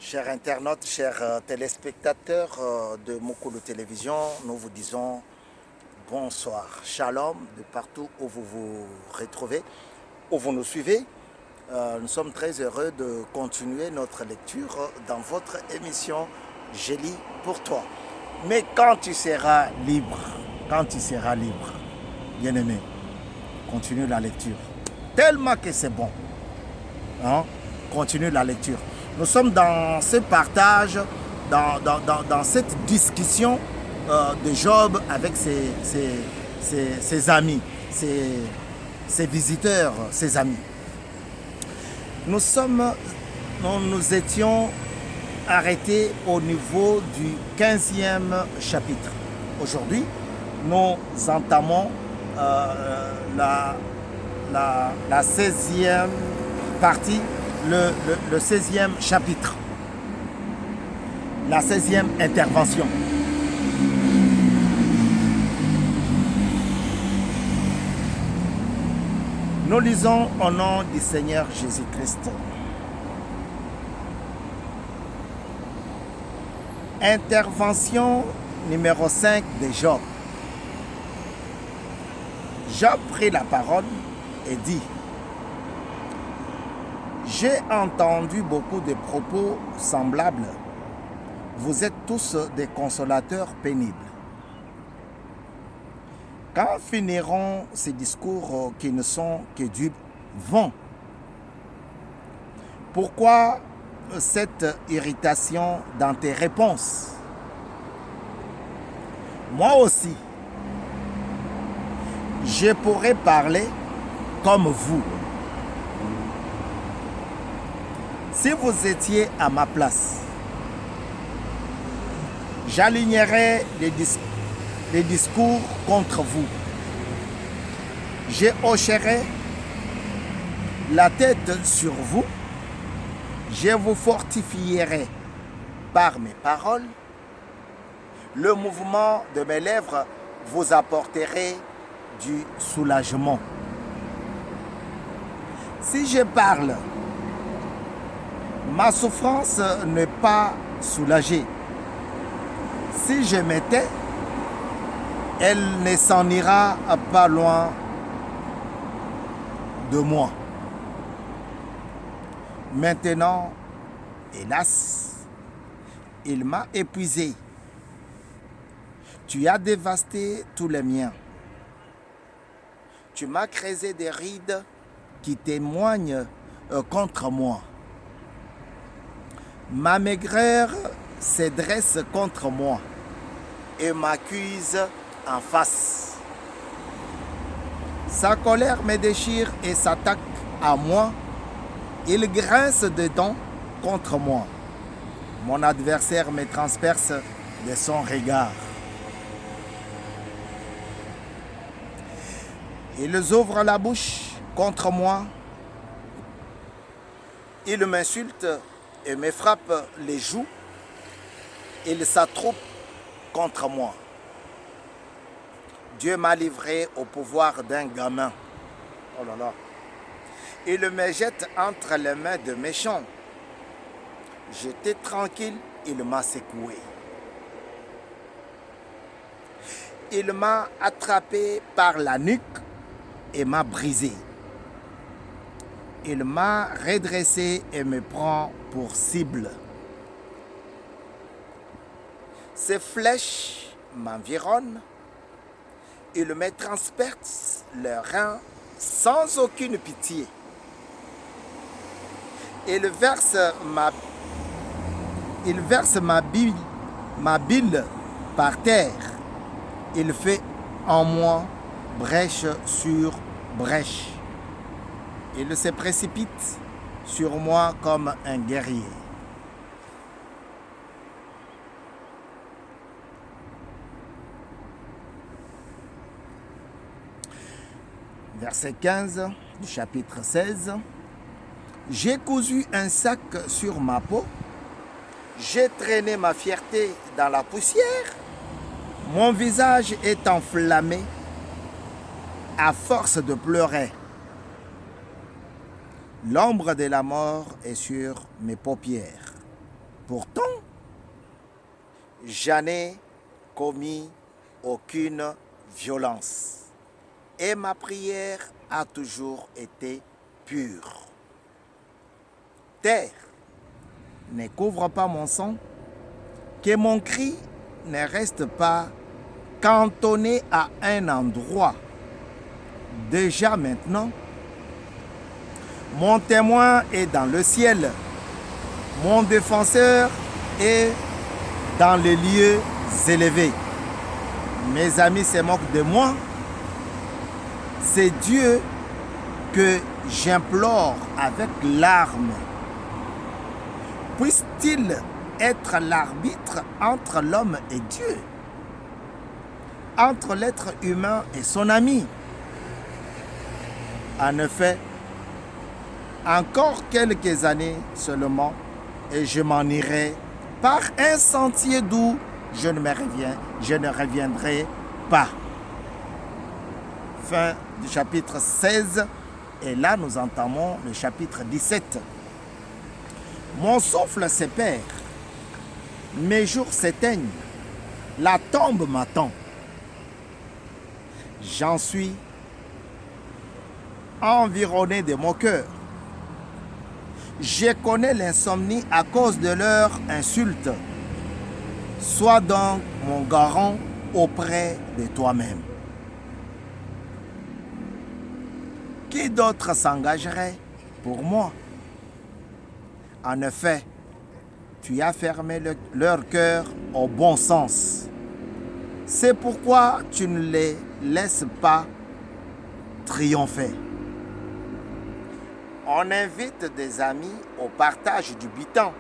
Chers internautes, chers téléspectateurs de Mokolo Télévision, nous vous disons bonsoir, shalom de partout où vous vous retrouvez, où vous nous suivez. Nous sommes très heureux de continuer notre lecture dans votre émission « Je lis pour toi ». Mais quand tu seras libre, bien-aimé, continue la lecture. Tellement que c'est bon. Hein? Continue la lecture. Nous sommes dans ce partage, dans cette discussion de Job avec ses amis, ses visiteurs, ses amis. Nous étions arrêtés au niveau du 15e chapitre. Aujourd'hui, nous entamons la 16e partie, le 16e chapitre, la 16e intervention. Nous lisons au nom du Seigneur Jésus-Christ. Intervention numéro 5 de Job. Job prit la parole et dit: j'ai entendu beaucoup de propos semblables. Vous êtes tous des consolateurs pénibles. Quand finiront ces discours qui ne sont que du vent? Pourquoi cette irritation dans tes réponses? Moi aussi, je pourrais parler comme vous. Si vous étiez à ma place, j'alignerais les discours contre vous. Je hocherai la tête sur vous. Je vous fortifierai par mes paroles. Le mouvement de mes lèvres vous apporterait du soulagement. Si je parle, ma souffrance n'est pas soulagée. Si je me tais, elle ne s'en ira pas loin de moi. Maintenant, hélas, il m'a épuisé. Tu as dévasté tous les miens. Tu m'as creusé des rides qui témoignent contre moi. Ma maigreur se dresse contre moi et m'accuse en face. Sa colère me déchire et s'attaque à moi. Il grince des dents contre moi. Mon adversaire me transperce de son regard. Ils ouvrent la bouche contre moi. Ils m'insultent et me frappent les joues. Ils s'attroupent contre moi. Dieu m'a livré au pouvoir d'un gamin. Oh là là. Il me jette entre les mains de méchants. J'étais tranquille, il m'a secoué. Il m'a attrapé par la nuque et m'a brisé. Il m'a redressé et me prend pour cible. Ses flèches m'environnent. Il me transperce le rein sans aucune pitié. Il verse ma bile par terre. Il fait en moi brèche sur brèche. Il se précipite sur moi comme un guerrier. Verset 15 du chapitre 16. J'ai cousu un sac sur ma peau. J'ai traîné ma fierté dans la poussière. Mon visage est enflammé à force de pleurer. L'ombre de la mort est sur mes paupières. Pourtant, je n'ai commis aucune violence. Et ma prière a toujours été pure. Terre, ne couvre pas mon sang, que mon cri ne reste pas cantonné à un endroit. Déjà maintenant, mon témoin est dans le ciel. Mon défenseur est dans les lieux élevés. Mes amis se moquent de moi. C'est Dieu que j'implore avec larmes. Puisse-t-il être l'arbitre entre l'homme et Dieu, entre l'être humain et son ami? En effet, encore quelques années seulement, et je m'en irai par un sentier d'où je ne reviendrai pas. Fin du chapitre 16, et là nous entamons le chapitre 17. Mon souffle se perd, mes jours s'éteignent, la tombe m'attend. J'en suis environné de moqueurs. Je connais l'insomnie à cause de leur insulte. Sois donc mon garant auprès de toi-même. Qui d'autre s'engagerait pour moi? En effet, tu as fermé leur cœur au bon sens. C'est pourquoi tu ne les laisses pas triompher. On invite des amis au partage du butin,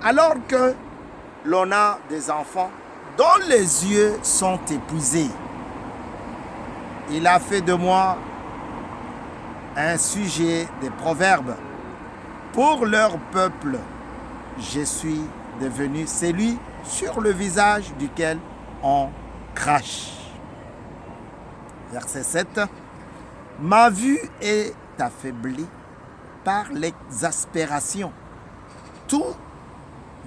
alors que l'on a des enfants dont les yeux sont épuisés. Il a fait de moi un sujet des proverbes. Pour leur peuple, je suis devenu celui sur le visage duquel on crache. Verset 7. Ma vue est affaiblie par l'exaspération. Tous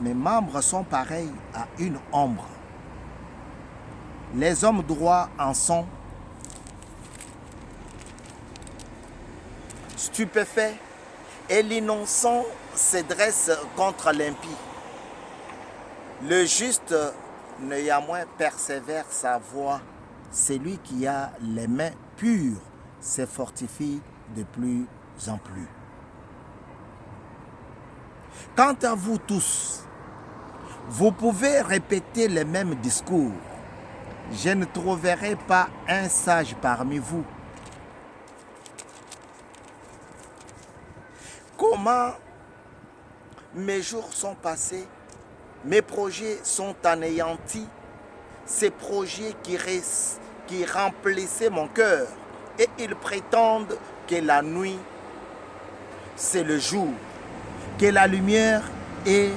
mes membres sont pareils à une ombre. Les hommes droits en sont stupéfaits et l'innocent se dresse contre l'impie. Le juste néanmoins persévère sa voie. Celui qui a les mains pures se fortifie de plus en plus. Quant à vous tous, vous pouvez répéter les mêmes discours. Je ne trouverai pas un sage parmi vous. Comment mes jours sont passés, mes projets sont anéantis, ces projets qui remplissaient mon cœur, et ils prétendent que la nuit, c'est le jour, que la lumière est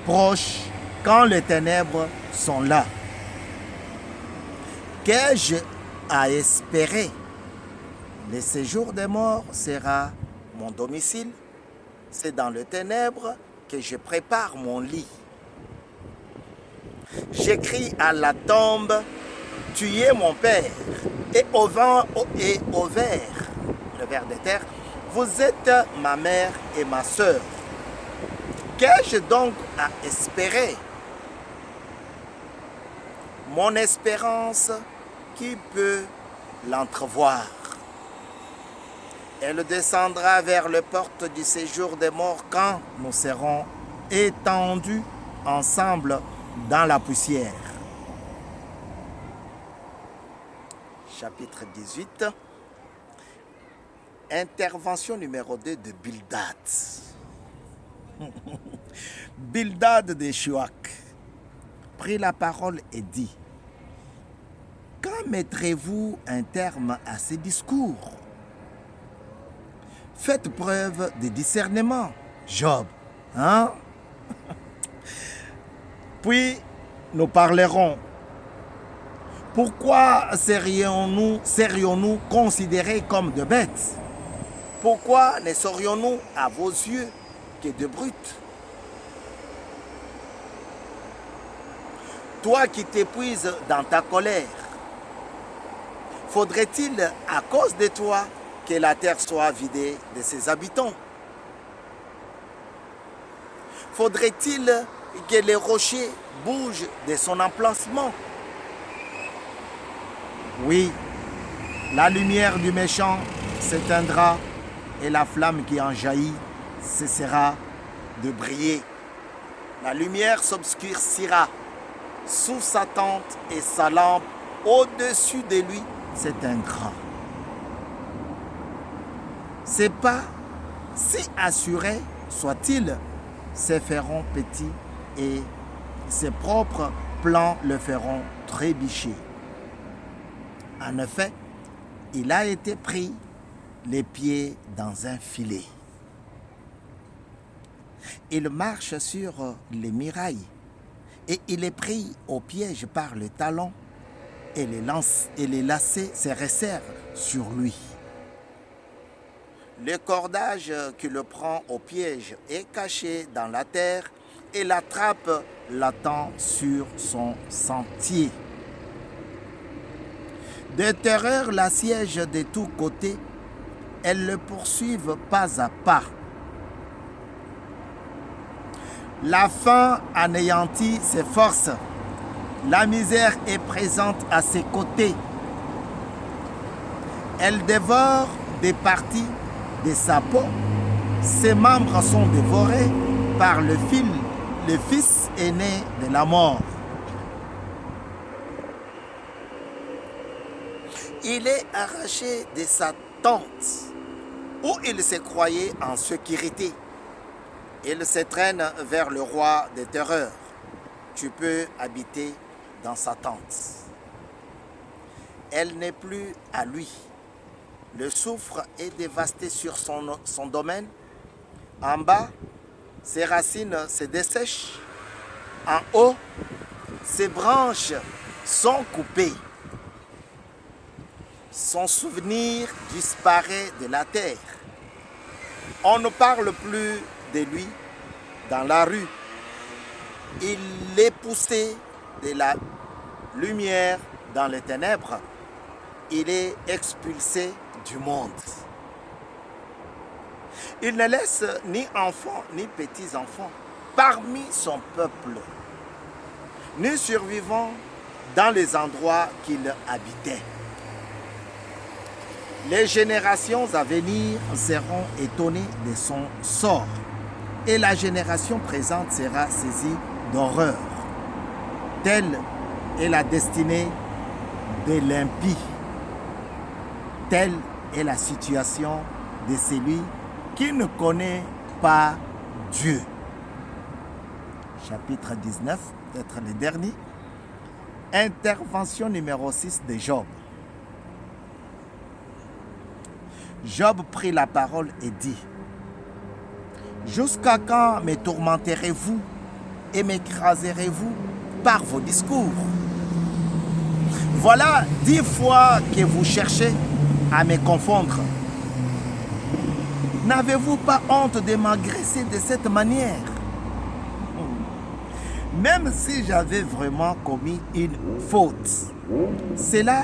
proche quand les ténèbres sont là. Qu'ai-je à espérer? Le séjour des morts sera mon domicile. C'est dans les ténèbres que je prépare mon lit. J'écris à la tombe, tu es mon père, et au vent et au ver, le ver de terre, vous êtes ma mère et ma sœur. Qu'ai-je donc à espérer? Mon espérance, qui peut l'entrevoir? Elle descendra vers les portes du séjour des morts quand nous serons étendus ensemble dans la poussière. Chapitre 18. Intervention numéro 2 de Bildad. Bildad de Shuach prit la parole et dit: quand mettrez-vous un terme à ces discours? Faites preuve de discernement, Job. Hein? Puis nous parlerons. Pourquoi serions-nous considérés comme de bêtes? Pourquoi ne serions-nous à vos yeux que de brutes? Toi qui t'épuises dans ta colère, faudrait-il à cause de toi que la terre soit vidée de ses habitants? Faudrait-il que les rochers bougent de son emplacement? Oui, la lumière du méchant s'éteindra et la flamme qui en jaillit cessera de briller. La lumière s'obscurcira sous sa tente et sa lampe au-dessus de lui s'éteindra. Ses pas, si assurés soient-ils, se feront petits et ses propres plans le feront trébucher. En effet, il a été pris les pieds dans un filet. Il marche sur les murailles et il est pris au piège par les talons et les lacets se resserrent sur lui. Le cordage qui le prend au piège est caché dans la terre et la trappe l'attend sur son sentier. De terreur l'assiègent de tous côtés, elles le poursuivent pas à pas. La faim anéantit ses forces, la misère est présente à ses côtés. Elle dévore des parties de sa peau, ses membres sont dévorés par le fils aîné de la mort. Il est arraché de sa tente où il se croyait en sécurité. Il se traîne vers le roi des terreurs. Tu peux habiter dans sa tente. Elle n'est plus à lui. Le soufre est dévasté sur son domaine. En bas, ses racines se dessèchent. En haut, ses branches sont coupées. Son souvenir disparaît de la terre. On ne parle plus de lui dans la rue. Il est poussé de la lumière dans les ténèbres. Il est expulsé du monde. Il ne laisse ni enfants ni petits-enfants parmi son peuple, ni survivants dans les endroits qu'il habitait. Les générations à venir seront étonnées de son sort et la génération présente sera saisie d'horreur. Telle est la destinée de l'impie. Telle est la situation de celui qui ne connaît pas Dieu. Chapitre 19, peut-être le dernier. Intervention numéro 6 de Job. Job prit la parole et dit: jusqu'à quand me tourmenterez-vous et m'écraserez-vous par vos discours? Voilà 10 fois que vous cherchez à me confondre. N'avez-vous pas honte de m'agresser de cette manière? Même si j'avais vraiment commis une faute, cela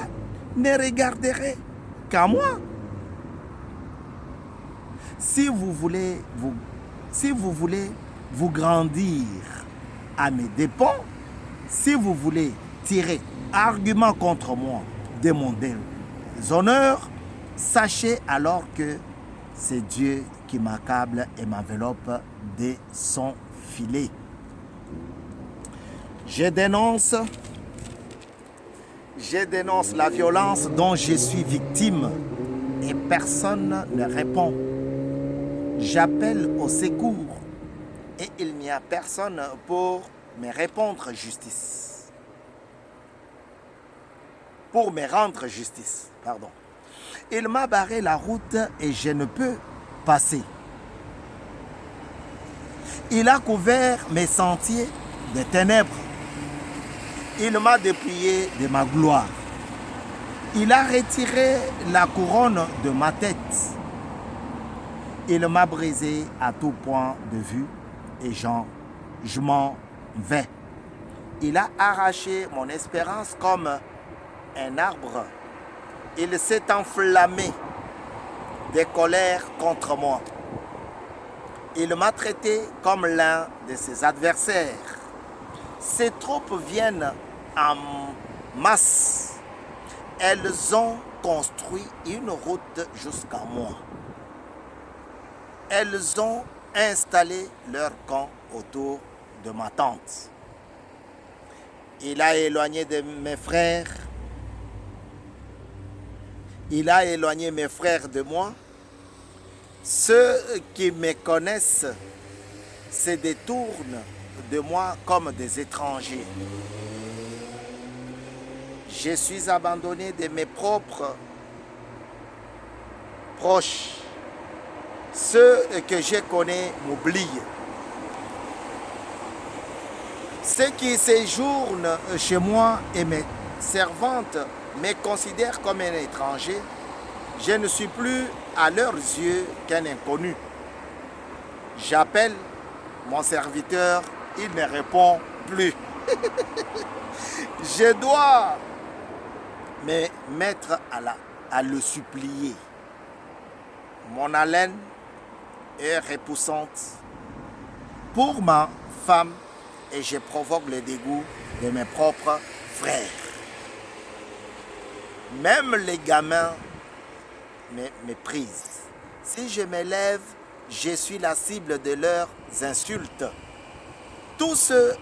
ne regarderait qu'à moi. Si vous voulez vous grandir à mes dépens, si vous voulez tirer argument contre moi de mon déshonneur, sachez alors que c'est Dieu qui m'accable et m'enveloppe de son filet. Je dénonce la violence dont je suis victime et personne ne répond. J'appelle au secours et il n'y a personne pour me répondre justice. Pour me rendre justice, pardon. Il m'a barré la route et je ne peux passer. Il a couvert mes sentiers de ténèbres. Il m'a dépouillé de ma gloire. Il a retiré la couronne de ma tête. Il m'a brisé à tout point de vue et je m'en vais. Il a arraché mon espérance comme un arbre. Il s'est enflammé de colère contre moi. Il m'a traité comme l'un de ses adversaires. Ses troupes viennent en masse. Elles ont construit une route jusqu'à moi. Elles ont installé leur camp autour de ma tente. Il a éloigné de mes frères. Il a éloigné mes frères de moi. Ceux qui me connaissent se détournent de moi comme des étrangers. Je suis abandonné de mes propres proches. Ceux que je connais m'oublient. Ceux qui séjournent chez moi et mes servantes me considèrent comme un étranger. Je ne suis plus à leurs yeux qu'un inconnu. J'appelle mon serviteur, il ne répond plus. Je dois me mettre à le supplier. Mon haleine est repoussante pour ma femme et je provoque le dégoût de mes propres frères. Même les gamins me méprisent. Si je m'élève, je suis la cible de leurs insultes. Tous ceux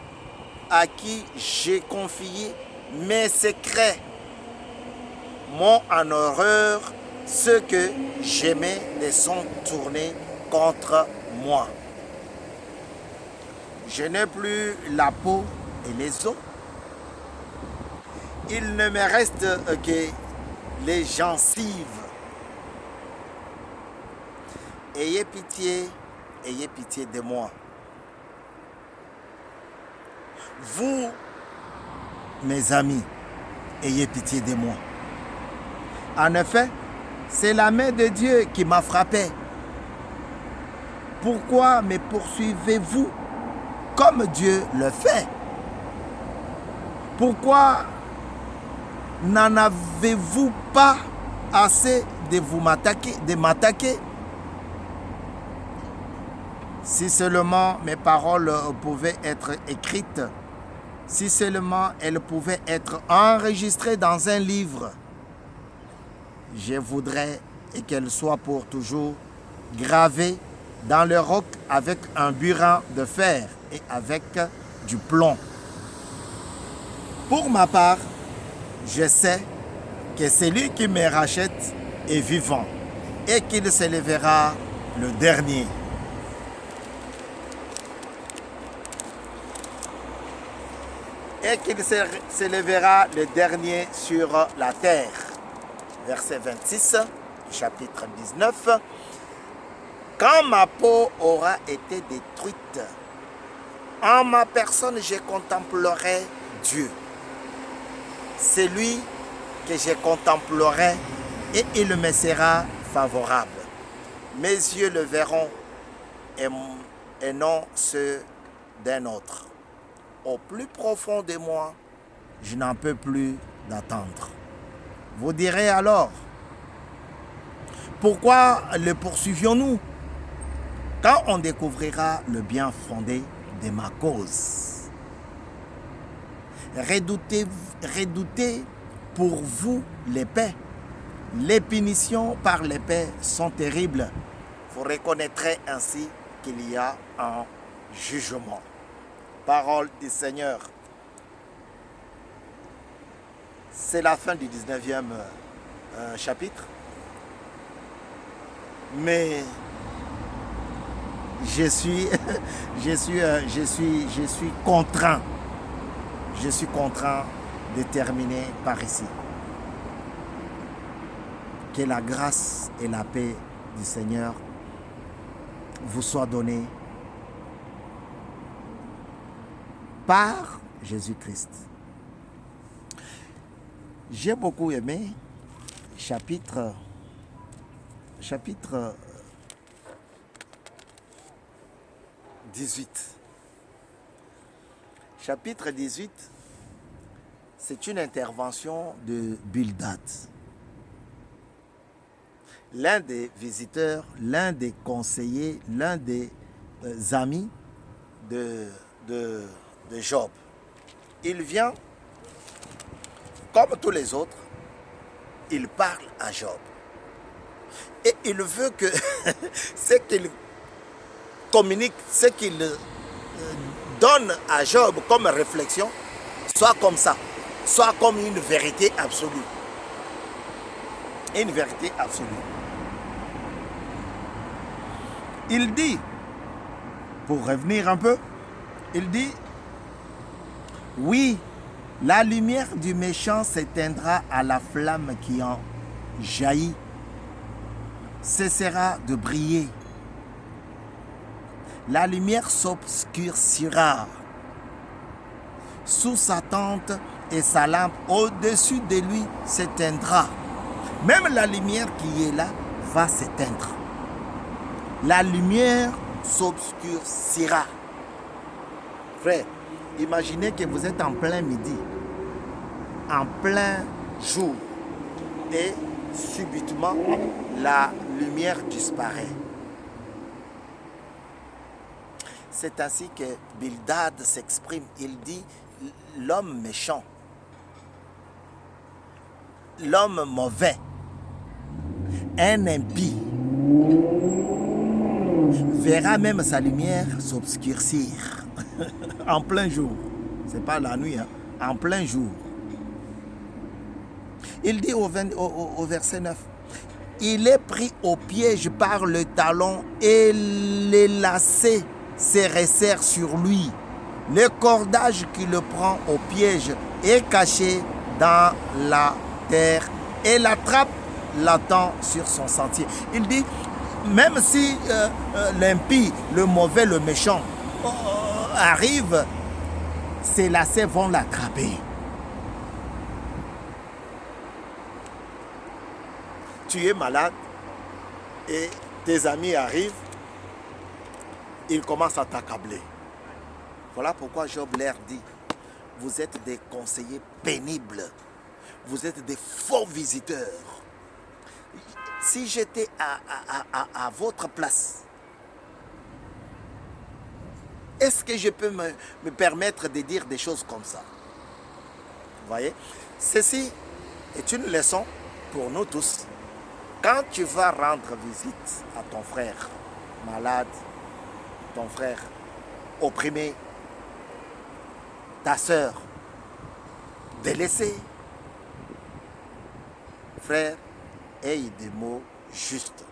à qui j'ai confié mes secrets m'ont en horreur. Ceux que j'aimais les sont tournés contre moi. Je n'ai plus la peau et les os. Il ne me reste que les gencives. Ayez pitié de moi. Vous, mes amis, ayez pitié de moi. En effet, c'est la main de Dieu qui m'a frappé. Pourquoi me poursuivez-vous comme Dieu le fait? Pourquoi n'en avez-vous pas assez de m'attaquer? Si seulement mes paroles pouvaient être écrites, si seulement elles pouvaient être enregistrées dans un livre, je voudrais qu'elles soient pour toujours gravées dans le roc avec un burin de fer et avec du plomb. Pour ma part, je sais que celui qui me rachète est vivant et qu'il s'élèvera le dernier. Et qu'il s'élèvera le dernier sur la terre. Verset 26, chapitre 19. Quand ma peau aura été détruite, en ma personne je contemplerai Dieu. C'est lui que je contemplerai et il me sera favorable. Mes yeux le verront et non ceux d'un autre. Au plus profond de moi, je n'en peux plus d'attendre. Vous direz alors, pourquoi le poursuivions-nous quand on découvrira le bien fondé de ma cause? Redoutez pour vous l'épée. Les punitions par l'épée sont terribles. Vous reconnaîtrez ainsi qu'il y a un jugement. Parole du Seigneur. C'est la fin du 19e chapitre. Mais je suis contraint. Je suis contraint de terminer par ici. Que la grâce et la paix du Seigneur vous soient données par Jésus-Christ. J'ai beaucoup aimé chapitre 18. Chapitre 18, C'est une intervention de Bildad. L'un des visiteurs, l'un des conseillers, l'un des amis de Job. Il vient, comme tous les autres, il parle à Job. Et il veut que ce qu'il communique, ce qu'il donne à Job comme réflexion, soit comme ça, soit comme une vérité absolue. Une vérité absolue. Il dit, pour revenir un peu, il dit, oui, la lumière du méchant s'éteindra à la flamme qui en jaillit, cessera de briller. La lumière s'obscurcira sous sa tente et sa lampe au-dessus de lui s'éteindra. Même la lumière qui est là va s'éteindre. La lumière s'obscurcira. Frère, imaginez que vous êtes en plein midi, en plein jour, et subitement, la lumière disparaît. C'est ainsi que Bildad s'exprime. Il dit, l'homme méchant, l'homme mauvais, un impie, verra même sa lumière s'obscurcir en plein jour. C'est pas la nuit, hein? En plein jour. Il dit au verset 9, il est pris au piège par le talon et les lacets se resserrent sur lui. Le cordage qui le prend au piège est caché dans la terre et la trappe l'attend sur son sentier. Il dit, même si l'impie, le mauvais, le méchant arrive, ces lacets vont l'attraper. Tu es malade et tes amis arrivent, ils commencent à t'accabler. Voilà pourquoi Job leur dit, vous êtes des conseillers pénibles, vous êtes des faux visiteurs. Si j'étais à votre place, est-ce que je peux me permettre de dire des choses comme ça? Vous voyez? Ceci est une leçon pour nous tous. Quand tu vas rendre visite à ton frère malade, ton frère opprimé, ta sœur délaissée, frère, aie des mots justes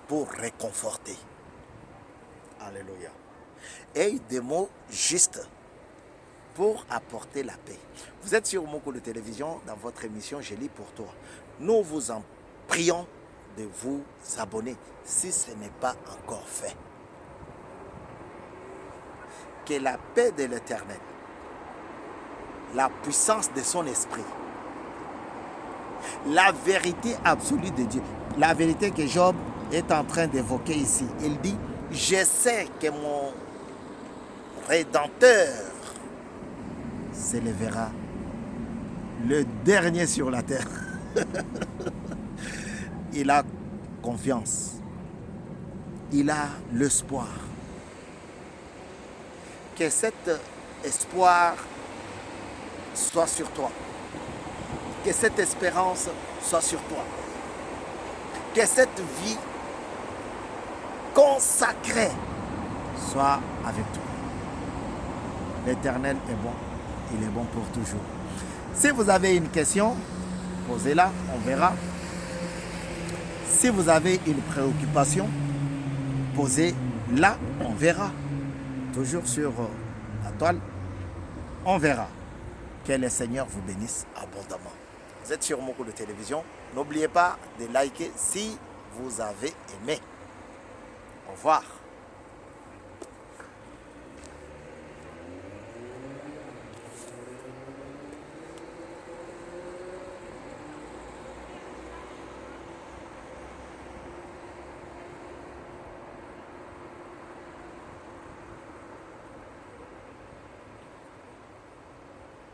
pour réconforter. Alléluia. Aie des mots justes pour apporter la paix. Vous êtes sur Moko de télévision dans votre émission Je lis pour toi. Nous vous en prions de vous abonner si ce n'est pas encore fait. Que la paix de l'Éternel, la puissance de son esprit, la vérité absolue de Dieu, la vérité que Job est en train d'évoquer ici. Il dit, je sais que mon Rédempteur s'élèvera, le dernier sur la terre. Il a confiance. Il a l'espoir. Que cet espoir soit sur toi. Que cette espérance soit sur toi. Que cette vie consacrée soit avec toi. L'Éternel est bon. Il est bon pour toujours. Si vous avez une question, posez-la, on verra. Si vous avez une préoccupation, posez-la, on verra. Toujours sur la toile, on verra. Que le Seigneur vous bénisse abondamment. Vous êtes sur Moko de télévision. N'oubliez pas de liker si vous avez aimé. Au revoir.